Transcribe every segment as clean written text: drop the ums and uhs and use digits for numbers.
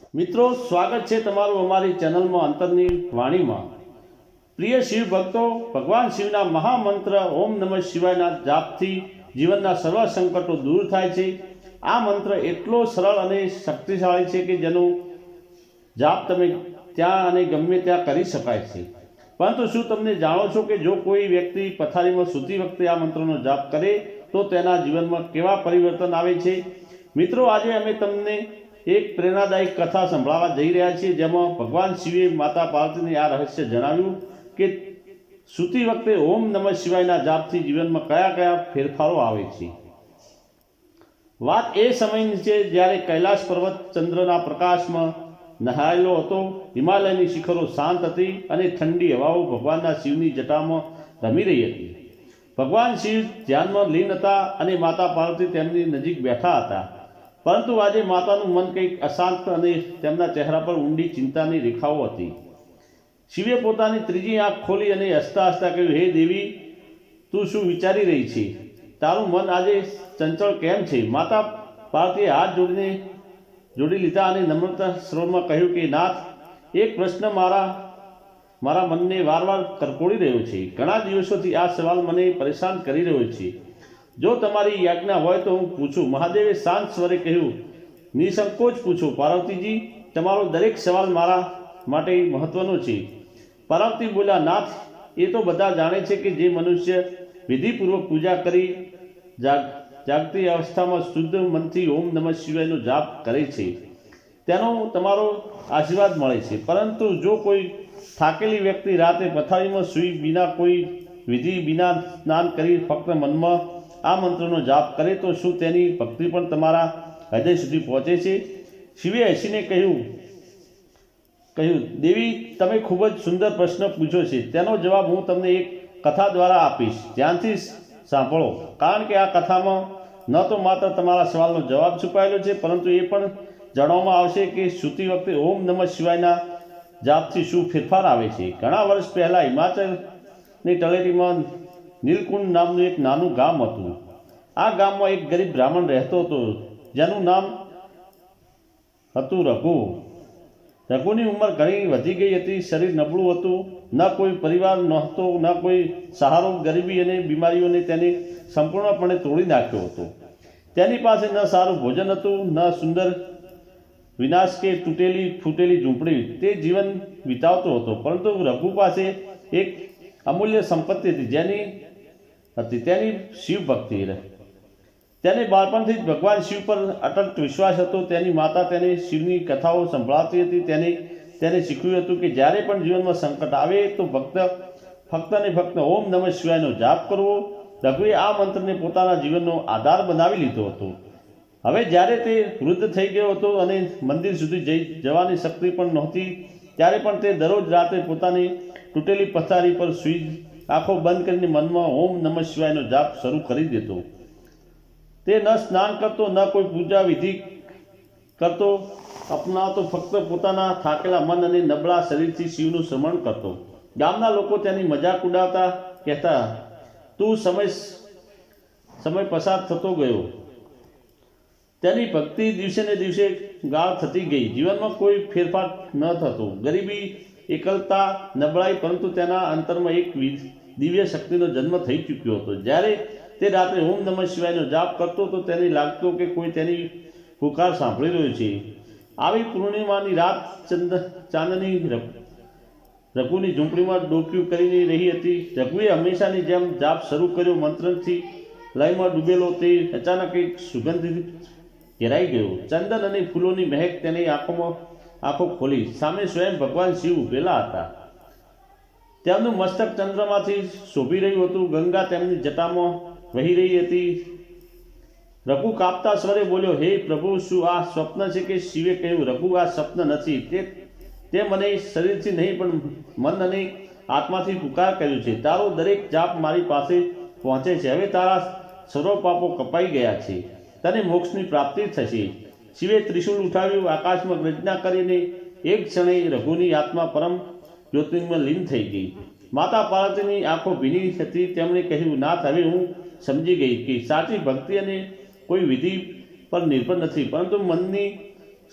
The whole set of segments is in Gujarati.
મિત્રો, સ્વાગત છે તમારું અમારી ચેનલમાં અંતરની વાણીમાં। પ્રિય શિવ ભક્તો, ભગવાન શિવના મહામંત્ર ઓમ નમઃ શિવાયના જાપથી જીવનના સર્વ સંકટો દૂર થાય છે। આ મંત્ર એટલો સરળ અને શક્તિશાળી છે કે જેનો જાપ તમે ત્યાં અને ગમે ત્યાં કરી શકાય છે। પરંતુ શું તમને જાણો છો કે જો કોઈ વ્યક્તિ પથારીમાં સૂતી વખતે આ મંત્રનો જાપ કરે તો તેના જીવનમાં કેવા પરિવર્તન આવે છે? મિત્રો, આજે અમે તમને એક પ્રેરણાદાયક કથા સંભળાવવા જઈ રહ્યા છીએ, જેમાં ભગવાન શિવે માતા પાર્વતીને આ રહસ્ય જણાવ્યું કે સૂતી વખતે ઓમ નમઃ શિવાયના જાપથી જીવનમાં કયા કયા ફેરફારો આવે છે। વાત એ સમયની છે જ્યારે કૈલાશ પર્વત ચંદ્રના પ્રકાશમાં નહાયેલો હતો। હિમાલયની શિખરો શાંત હતી અને ઠંડી હવાઓ ભગવાનના શિવની જટામાં રમી રહી હતી। ભગવાન શિવ ધ્યાનમાં લીન હતા અને માતા પાર્વતી તેમની નજીક બેઠા હતા। પરંતુ આજે માતાનું મન કંઈક અશાંત અને તેમના ચહેરા પર ઊંડી ચિંતાની રેખાઓ હતી। શિવે પોતાની ત્રીજી આંખ ખોલી અને હસતા હસતા કહ્યું, હે દેવી, તું શું વિચારી રહી છે? તારું મન આજે ચંચળ કેમ છે? માતા પાર્વતીએ હાથ જોડી લીધા અને નમ્રતા સ્વરમાં કહ્યું કે નાથ, એક પ્રશ્ન મારા મનને વારવાર કરકોડી રહ્યો છે। ઘણા દિવસોથી આ સવાલ મને પરેશાન કરી રહ્યો છે। જો તમારી યાજ્ઞા હોય તો હું પૂછું। મહાદેવે શાંત સ્વરે કહ્યું, નિસંકોચ પૂછો પાર્વતીજી, તમારો દરેક સવાલ મારા માટે મહત્વનો છે। પાર્વતી બોલ્યા, નાથ, એ તો બધા જાણે છે કે જે મનુષ્ય વિધિપૂર્વક પૂજા કરી જાગતી અવસ્થામાં શુદ્ધ મનથી ઓમ નમઃ શિવાયનો જાપ કરે છે તેનો તમારો આશીર્વાદ મળે છે। પરંતુ જો કોઈ થાકેલી વ્યક્તિ રાતે પથારીમાં સૂઈ વિના કોઈ વિધિ વિના સ્નાન કરી ફક્ત મનમાં આ મંત્રનો જાપ કરે તો શું તેની ભક્તિ પણ તમારા હૃદય સુધી પહોંચે છે? શિવે હસીને કહ્યું, દેવી, તમે ખૂબ જ સુંદર પ્રશ્ન પૂછ્યો છે। તેનો જવાબ હું તમને એક કથા દ્વારા આપીશ। ધ્યાનથી સાંભળો, કારણ કે આ કથામાં ન તો માત્ર તમારા સવાલનો જવાબ છુપાયેલો છે, પરંતુ એ પણ જાણવામાં આવશે કે સૂતી વખતે ઓમ નમઃ શિવાયના જાપથી શું ફેરફાર આવે છે। ઘણા વર્ષ પહેલાં હિમાચલની તળેટીમાં નીલકુંડ નામનું એક નાનું ગામ હતું। આ ગામમાં એક ગરીબ બ્રાહ્મણ રહેતો હતો, જેનું નામ હતું રઘુ। રઘુની ઉંમર ઘણી વધી ગઈ હતી, શરીર નબળું હતું, ન કોઈ પરિવાર નહોતો, ન કોઈ સહારો। ગરીબી અને બીમારીઓને તેને સંપૂર્ણપણે તોડી નાખ્યો હતો। તેની પાસે ન સારું ભોજન હતું, ન સુંદર વિનાશ કે ફૂટેલી ઝૂંપડી। તે જીવન વિતાવતો હતો, પરંતુ રઘુ પાસે એક અમૂલ્ય સંપત્તિ હતી, તેની શિવ ભક્તિ। તેને બાળપણથી જ ભગવાન શિવ પર અટલ વિશ્વાસ હતો। તેની માતા તેને શિવની કથાઓ સંભળાવતી હતી। તેને શીખવ્યું હતું કે જ્યારે પણ જીવનમાં સંકટ આવે તો ફક્ત ને ફક્ત ઓમ નમઃ શિવાયનો જાપ કરવો। રઘુએ આ મંત્રને પોતાના જીવનનો આધાર બનાવી લીધો હતો। હવે જ્યારે તે વૃદ્ધ થઈ ગયો હતો અને મંદિર સુધી જવાની શક્તિ પણ નહોતી, ત્યારે પણ તે દરરોજ રાતે પોતાની તૂટેલી પથારી પર સૂઈ આંખો બંધ કરીને મનમાં ઓમ નમઃ શિવાયનો જાપ શરૂ કરી દેતો। તે ન સ્નાન કરતો, ન કોઈ પૂજા વિધિ કરતો અપનાવતો, ફક્ત પોતાના થાકેલા મન અને નબળા શરીરથી શિવનું સ્મરણ કરતો। ગામના લોકો તેની મજાક ઉડાવતા, કહેતા, તું સમય પસાર થતો ગયો। તેની ભક્તિ દિવસે ને દિવસે ગાઢ થતી ગઈ। જીવનમાં કોઈ ફેરફાર ન થતો, ગરીબી, એકલતા, નબળાઈ, પરંતુ તેના અંતરમાં એક દિવ્ય શક્તિનો જન્મ થઈ ચૂક્યો હતો। જ્યારે તે રાત્રે ઓમ નમઃ શિવાયનો જાપ કરતો તો તેને લાગતું કે કોઈ તેની પુકાર સાંભળી રહ્યું છે। આવી પૂર્ણિમાની રાત ચાંદની રઘુની ઝૂંપડીમાં ડોકિયું કરી રહી હતી। રઘુએ હંમેશાની જેમ જાપ શરૂ કર્યો। મંત્રથી લયમાં ડૂબેલો તે અચાનક એક સુગંધથી ઘેરાઈ ગયો। ચંદન અને ફૂલોની મહેક તેની આંખો ખોલી। સામે સ્વયં ભગવાન શિવ ઊભેલા હતા। તેમનું મસ્તક ચંદ્રમાંથી શોભી રહ્યું હતું, ગંગા તેમની જટામાં વહી રહી હતી। રઘુ કાપતા સ્વરે બોલ્યો, હે પ્રભુ, શું આ સ્વપ્ન છે કે? શિવે કહ્યું, રઘુ, આ સ્વપ્ન નથી। તે મને શરીરથી નહીં પણ મન અને આત્માથી પુકાર કર્યું છે। તારો દરેક જાપ મારી પાસે પહોંચે છે। હવે તારા સર્વ પાપો કપાઈ ગયા છે, તને મોક્ષની પ્રાપ્તિ થશે। શિવે ત્રિશૂળ ઉઠાવ્યું, આકાશમાં ગર્જના કરીને એક ક્ષણે રઘુની આત્મા પરમ જ્યોતિર્મય લીન થઈ ગઈ। માતા પાર્વતીની આંખો ભીની હતી। તેમણે કહ્યું, નાથ, હવે હું સમજી ગઈ કે સાચી ભક્તિ અને કોઈ વિધિ પર નિર્ભર નથી, પરંતુ મનની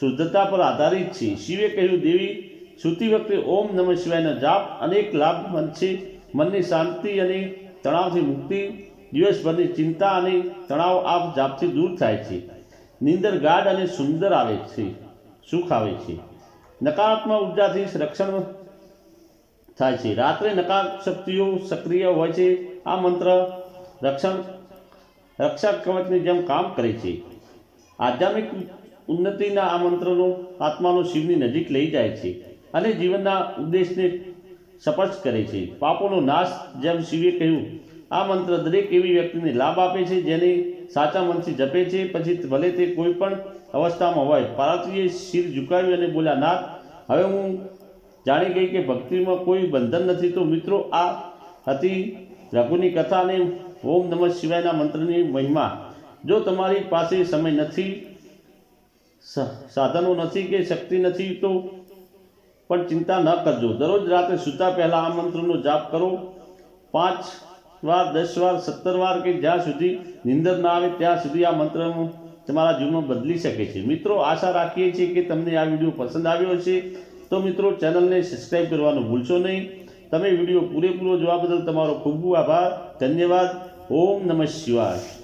શુદ્ધતા પર આધારિત છે. શિવે કહ્યું, દેવી, સૂતી વખતે ઓમ નમઃ શિવાયનો જાપ અનેક લાભ છે. મનની શાંતિ અને તણાવથી મુક્તિ, દિવસભરની ચિંતા અને તણાવ આ જાપથી દૂર થાય છે. નીંદર ગાઢ અને સુંદર આવે છે, સુખ આવે છે. નકારાત્મક ઉર્જાથી રક્ષણ થાય છે. રાત્રે નકારાત્મક શક્તિઓ સક્રિય હોય છે. આ મંત્ર રક્ષા કવચની જેમ કામ કરે છે. આધ્યાત્મિક ઉન્નતિના આ મંત્રનો આત્માનો શિવની નજીક લઈ જાય છે અને જીવનના ઉદ્દેશને સ્પષ્ટ કરે છે. પાપોનો નાશ, જેમ શિવે કહ્યું, આ મંત્ર દરેક એવી વ્યક્તિને લાભ આપે છે જેને સાચા મનથી જપે છે, પછી ભલે તે કોઈ પણ અવસ્થામાં હોય. પાર્વતીએ શિર ઝુકાવ્યું અને બોલ્યા, નાથ, હવે હું જાણી ગઈ કે ભક્તિમાં કોઈ બંધન નથી. તો મિત્રો, આ હતી રઘુની કથા અને ઓમ નમઃ શિવાયના મંત્રની મહિમા. જો તમારી પાસે સમય નથી, સાધનો નથી કે શક્તિ નથી તો પણ ચિંતા ન કરજો. દરરોજ રાત્રે સૂતા પહેલાં આ મંત્રનો જાપ કરો. 5 વાર, 10 વાર, 17 વાર કે જ્યાં સુધી નિંદર ના આવે ત્યાં સુધી આ મંત્ર તમારા જીવનમાં બદલી શકે છે. મિત્રો, આશા રાખીએ છીએ કે તમને આ વિડીયો પસંદ આવ્યો હશે. તો મિત્રો, ચેનલને સબસ્ક્રાઈબ કરવાનું ભૂલશો નહીં. તમે વિડીયો પૂરેપૂરો જોવા બદલ તમારો ખૂબ ખૂબ આભાર. ધન્યવાદ. ઓમ નમઃ શિવાય.